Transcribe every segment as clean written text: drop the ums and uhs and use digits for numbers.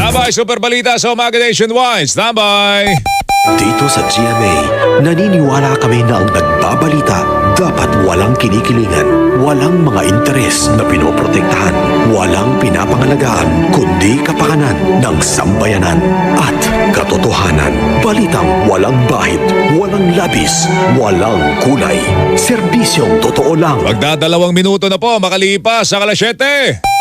Tambay, Super Balita sa umaga nationwide. Tambay! Dito sa GMA, naniniwala kami na ang nagbabalita dapat walang kinikilingan, walang mga interes na pinoprotektahan, walang pinapangalagaan, kundi kapakanan ng sambayanan at katotohanan. Balitang walang bahid, walang labis, walang kulay. Serbisyong totoo lang. Magdadalawang minuto na po makalipas sa alas 7.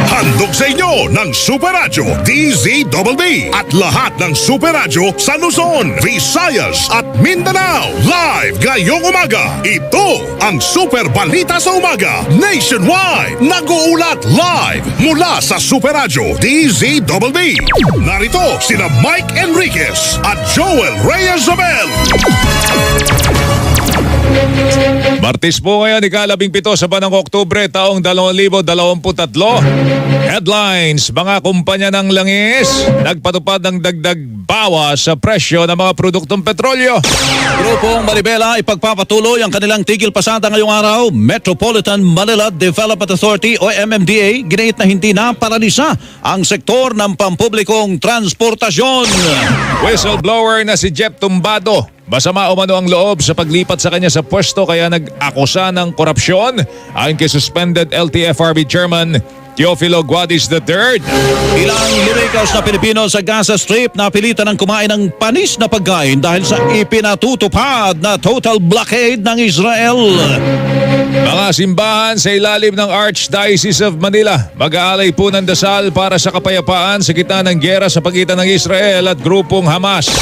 Handog sa inyo ng Super Radyo DZBB at lahat ng Super Radyo sa Luzon, Visayas at Mindanao. Live ngayong umaga. Ito ang Super Balita sa Umaga Nationwide. Nag-uulat live mula sa Super Radyo DZBB. Narito sina Mike Enriquez at Joel Reyes-Zabel. Martes po ngayon, ika-17 sa buwan ng Oktubre, taong 2023. Headlines, mga kumpanya ng langis, nagpatupad ng dagdag bawas sa presyo ng mga produktong petrolyo. Grupong Maribela ipagpapatuloy ang kanilang tigil pasada ngayong araw. Metropolitan Manila Development Authority o MMDA ginait na hindi na paralisa ang sektor ng pampublikong transportasyon. Whistleblower na si Jeff Tumbado, masama umano ang loob sa paglipat sa kanya sa pwesto kaya nag-akusa ng korupsyon ayon kay suspended LTFRB Chairman Teofilo Guadis III. Ilang lilikas na Pilipino sa Gaza Strip napilitan ng kumain ng panis na pagkain dahil sa ipinatutupad na total blockade ng Israel. Mga simbahan sa ilalim ng Archdiocese of Manila mag-aalay po ng dasal para sa kapayapaan sa gitna ng giyera sa pagitan ng Israel at grupong Hamas.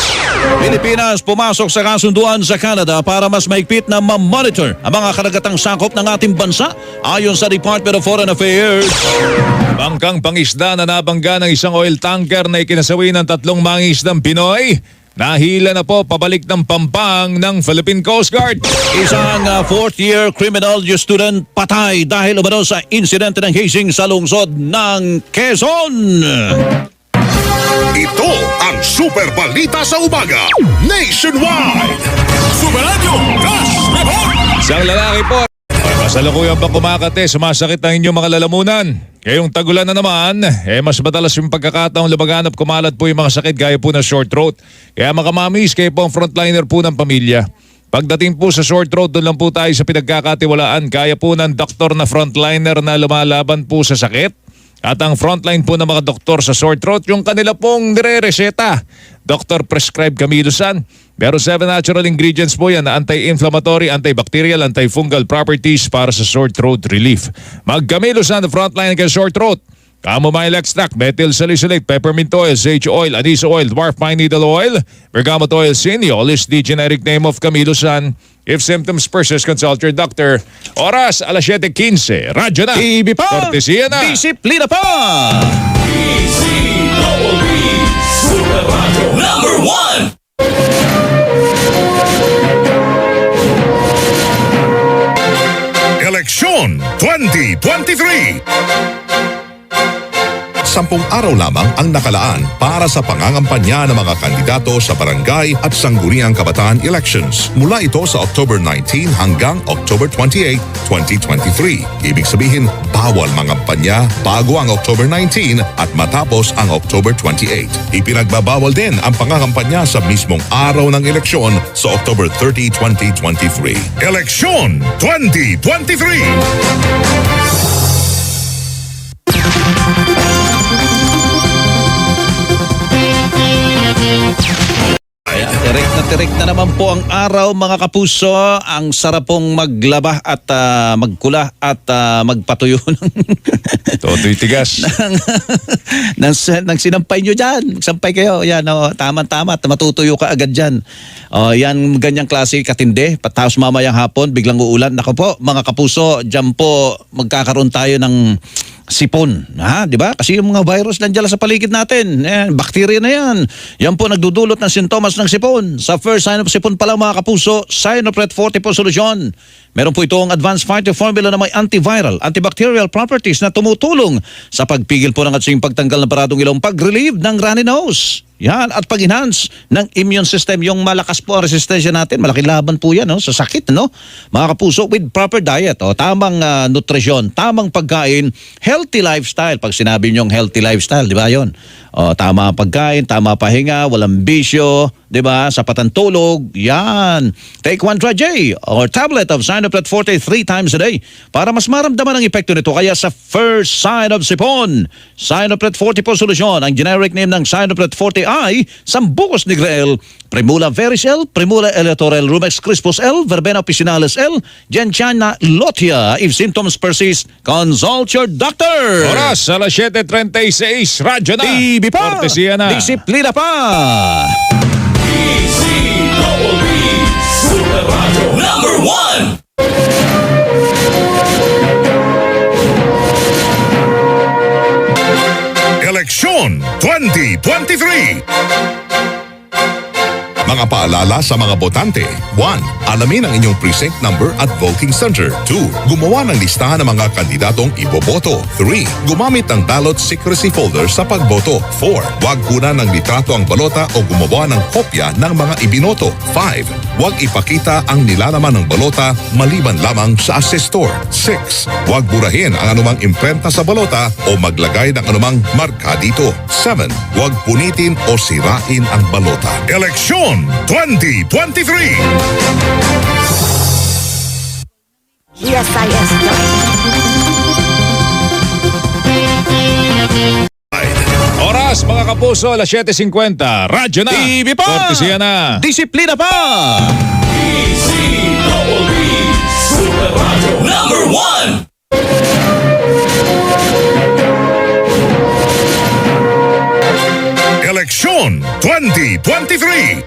Pilipinas pumasok sa kasunduan sa Canada para mas maigpit na ma-monitor ang mga karagatang sakop ng ating bansa ayon sa Department of Foreign Affairs. Bangkang pangisda na nabangga ng isang oil tanker na ikinasawi ng 3 mangingisdang Pinoy. Nahila na po pabalik ng Pampang ng Philippine Coast Guard. Isang fourth-year criminal student patay dahil umano sa insidente ng hazing sa lungsod ng Quezon. Ito ang Super Balita sa Umaga Nationwide. Super Radio Flash Report. Isang lalaki po, masalukuyan pa kumakate, sumasakit ang inyong mga lalamunan. Ngayong tagulan na naman, mas madalas yung pagkakataong lumaganap kumalat po yung mga sakit gaya po ng short throat. Kaya mga mamis, kayo po ang frontliner po ng pamilya. Pagdating po sa short throat, doon lang po tayo sa pinagkakatiwalaan. Kaya po ng doktor na frontliner na lumalaban po sa sakit. At ang frontline po ng mga doktor sa sore throat, yung kanila pong nire-reseta. Dr. Prescribe Camilosan. Pero 7 natural ingredients po yan na anti-inflammatory, antibacterial, antifungal properties para sa sore throat relief. Mag-Camilosan na frontline kay sore throat. Chamomile extract, methyl salicylate, peppermint oil, sage oil, anise oil, dwarf pine needle oil, bergamot oil, Cineol is the generic name of Camilosan. If symptoms persist, consult your doctor. Oras, alas 7:15. Radyo na. TV pa! Kortesiya na. Disiplina pa! Super Radio Number 1. Eleksyon 2023. 10 araw lamang ang nakalaan para sa pangangampanya ng mga kandidato sa barangay at sangguniang kabataan elections. Mula ito sa October 19 hanggang October 28, 2023. Ibig sabihin, bawal mangampanya bago ang October 19 at matapos ang October 28. Ipinagbabawal din ang pangangampanya sa mismong araw ng eleksyon sa October 30, 2023. Eleksyon 2023! Tirik na naman po ang araw mga kapuso. Ang sarap pong maglaba at magkula at magpatuyo ng Toto'y tigas. ng sinampay nyo dyan. Magsampay kayo. Yan, tama-tama. Matutuyo ka agad dyan. Yan, ganyang klase katindi. Patapos mamayang hapon, biglang uulan. Naku po, mga kapuso, dyan po magkakaroon tayo ng sipon, di ba? Kasi yung mga virus nandiyan sa paligid natin, bakterya na yan. Yan po nagdudulot ng sintomas ng sipon. Sa first sign of sipon pa lang mga kapuso, Sinopret 40 po solusyon. Meron po itong advanced fighter formula na may antiviral, antibacterial properties na tumutulong sa pagpigil po ng atsing pagtanggal ng paradong ilong, pag-relieve ng runny nose. Yan, at pag-enhance ng immune system. Yung malakas po ang resistensya natin, malaking laban po yan sa sakit, no? Mga kapuso, with proper diet, tamang nutrisyon, tamang pagkain, healthy lifestyle. Pag sinabi niyong healthy lifestyle, di ba yun? Tama ang pagkain, tama pahinga, walang bisyo, di ba? Sapat ang tulog, yan. Take 1 Traj or tablet of Sinopret Forte 3 times a day para mas maramdaman ang epekto nito. Kaya sa first sign of sipon, Sinopret Forte po solusyon. Ang generic name ng Sinopret Forte ay Sambucos Negra L, Primula Veris L, Primula Eletorel Rumex Crispus L, Verbena Officinalis L, Gentiana Lotia. If symptoms persist, consult your doctor. Oras, alas 7:36. Radyo na. TV pa. Kortesiya na. Disiplina pa. DZWB Super Radio number 1. Eleksyon 2023. Mga paalala sa mga botante. 1. Alamin ang inyong precinct number at voting center. 2. Gumawa ng listahan ng mga kandidatong iboboto. 3. Gumamit ng ballot secrecy folder sa pagboto. 4. Huwag kunan ng litrato ang balota o gumawa ng kopya ng mga ibinoto. 5. Huwag ipakita ang nilalaman ng balota maliban lamang sa asestor. 6. Huwag burahin ang anumang imprenta sa balota o maglagay ng anumang marka dito. 7. Huwag punitin o sirain ang balota. Eleksyon 2023! GSIS. Oras, mga kapuso, alas 7:50. Radyo na. TV pa. Kortesiya na. Disiplina pa. DZWB Super Radio number 1. Eleksyon 2023.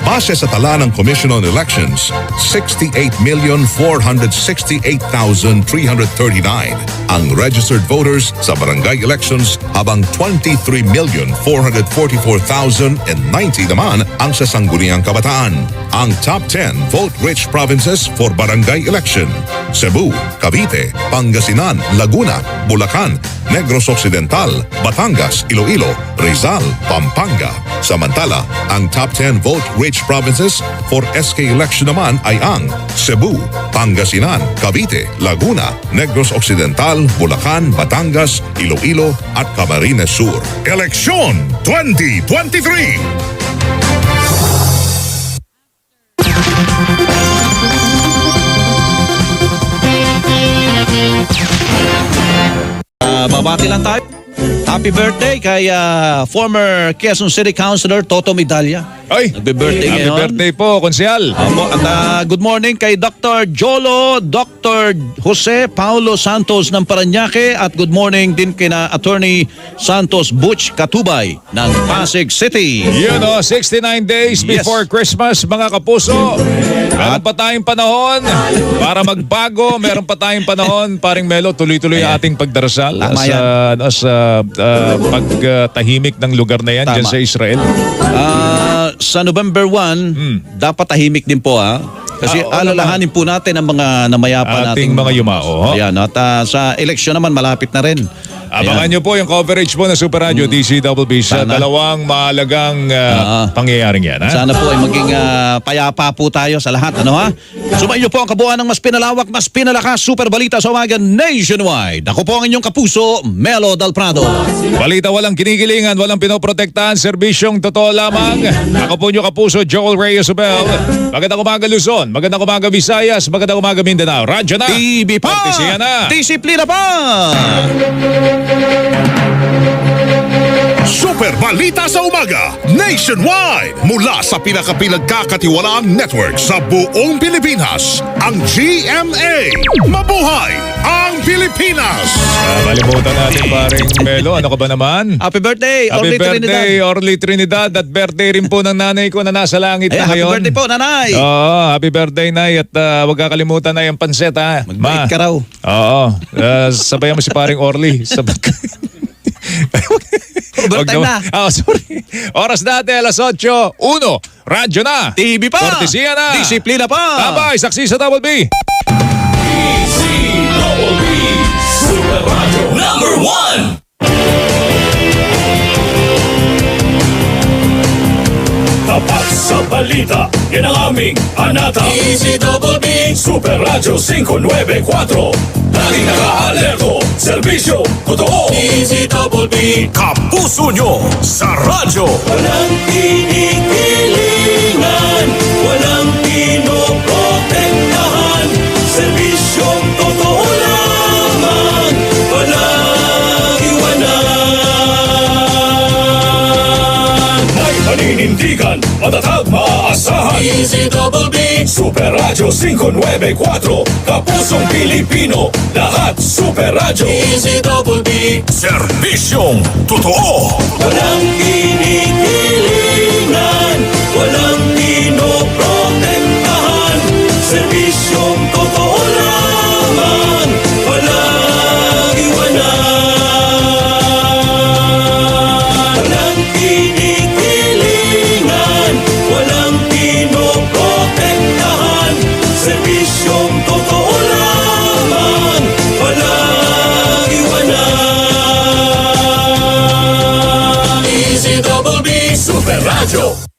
Base sa tala ng Commission on Elections, 68,468,339 ang registered voters sa barangay elections habang 23,444,090 naman ang sa sangguniang kabataan. Ang top 10 vote-rich provinces for barangay election: Cebu, Cavite, Pangasinan, Laguna, Bulacan, Negros Occidental, Batangas, Iloilo, Rizal, Pampanga. Samantala, ang top 10 vote-rich provinces for SK election naman ay ang Cebu, Pangasinan, Cavite, Laguna, Negros Occidental, Bulacan, Batangas, Iloilo at Camarines Sur. Eleksyon 2023! Babati lang tayo. Happy birthday kay former Quezon City Councilor Toto Medalla. Ay, Nagbe-birthday happy ngayon. birthday po, Konsyal. At good morning kay Dr. Jolo, Dr. Jose Paulo Santos ng Parañaque at good morning din kina Attorney Santos Butch Katubay ng Pasig City. Yun 69 days Yes. before Christmas, mga kapuso. Meron pa tayong panahon para magbago. Meron pa tayong panahon, paring Melo, tuloy-tuloy ang ating pagdarasal Tama yan. sa pagtahimik ng lugar na yan Tama. dyan sa Israel. Sa November 1, dapat tahimik din po Kasi Oo alalahanin po natin ang mga namayapa Ating nating mga yumao. Ayan, at sa eleksyon naman malapit na rin. Abangan nyo po yung coverage po ng Super Radio DCWB sa Sana. dalawang mahalagang pangyayaring yan. Ha? Sana po ay maging payapa po tayo sa lahat. Sumainyo po ang kabuuan ng mas pinalawak, mas pinalakas super balita sa umaga nationwide. Ako po ang inyong kapuso, Melo Del Prado. Balita walang kinikilingan, walang pinoprotektahan, serbisyong totoo lamang. Ako po nyo kapuso, Joel Reyes Obel. Magandang umaga Luzon, magandang umaga Visayas, magandang umaga Mindanao. Radyo na. TV pa! Kortesiya na. Disiplina pa! Super Balita sa Umaga nationwide mula sa pinakapinagkakatiwalaang network sa buong Pilipinas, ang GMA. Mabuhay ang Pilipinas! Malimutan natin paring Melo, ano ka ba naman? Happy birthday, Happy Orly birthday, Trinidad. Orly Trinidad, at birthday rin po ng nanay ko na nasa langit na Happy ngayon. birthday po, nanay. Oo, happy birthday, Nay. At huwag kakalimutan na yung panset, ha? Magbait ka raw. Oo. Sabayan mo si paring Orly. Overtime na. Sorry. Oras natin, alas 8:01. Radyo na. TV pa! Kortesiya na. Disiplina pa! Tabay, saksi sa Double B. DZWB Super Radio number 1. balita, yan ang aming anata. DZBB Super Radio 594. Laging naka-alerto, serbisyo, totoo. DZBB Kapuso nyo sa radyo. Walang kinikilingan, walang pinoprotektahan, serbisyong totoo lamang, walang iwanan. May paninindigan, matatag, maaasahan. DZBB Super Radio 594, Kapusong Pilipino, lahat Super Radio. DZBB serbisyong totoo. Walang kinikilingan, walang pinoprotektahan, serbisyong totoo lamang, walang iwanan. Walang kinikilingan, walang pinoprotektahan, serbisyong totoo lamang, walang iwanan. DZBB Super Radio.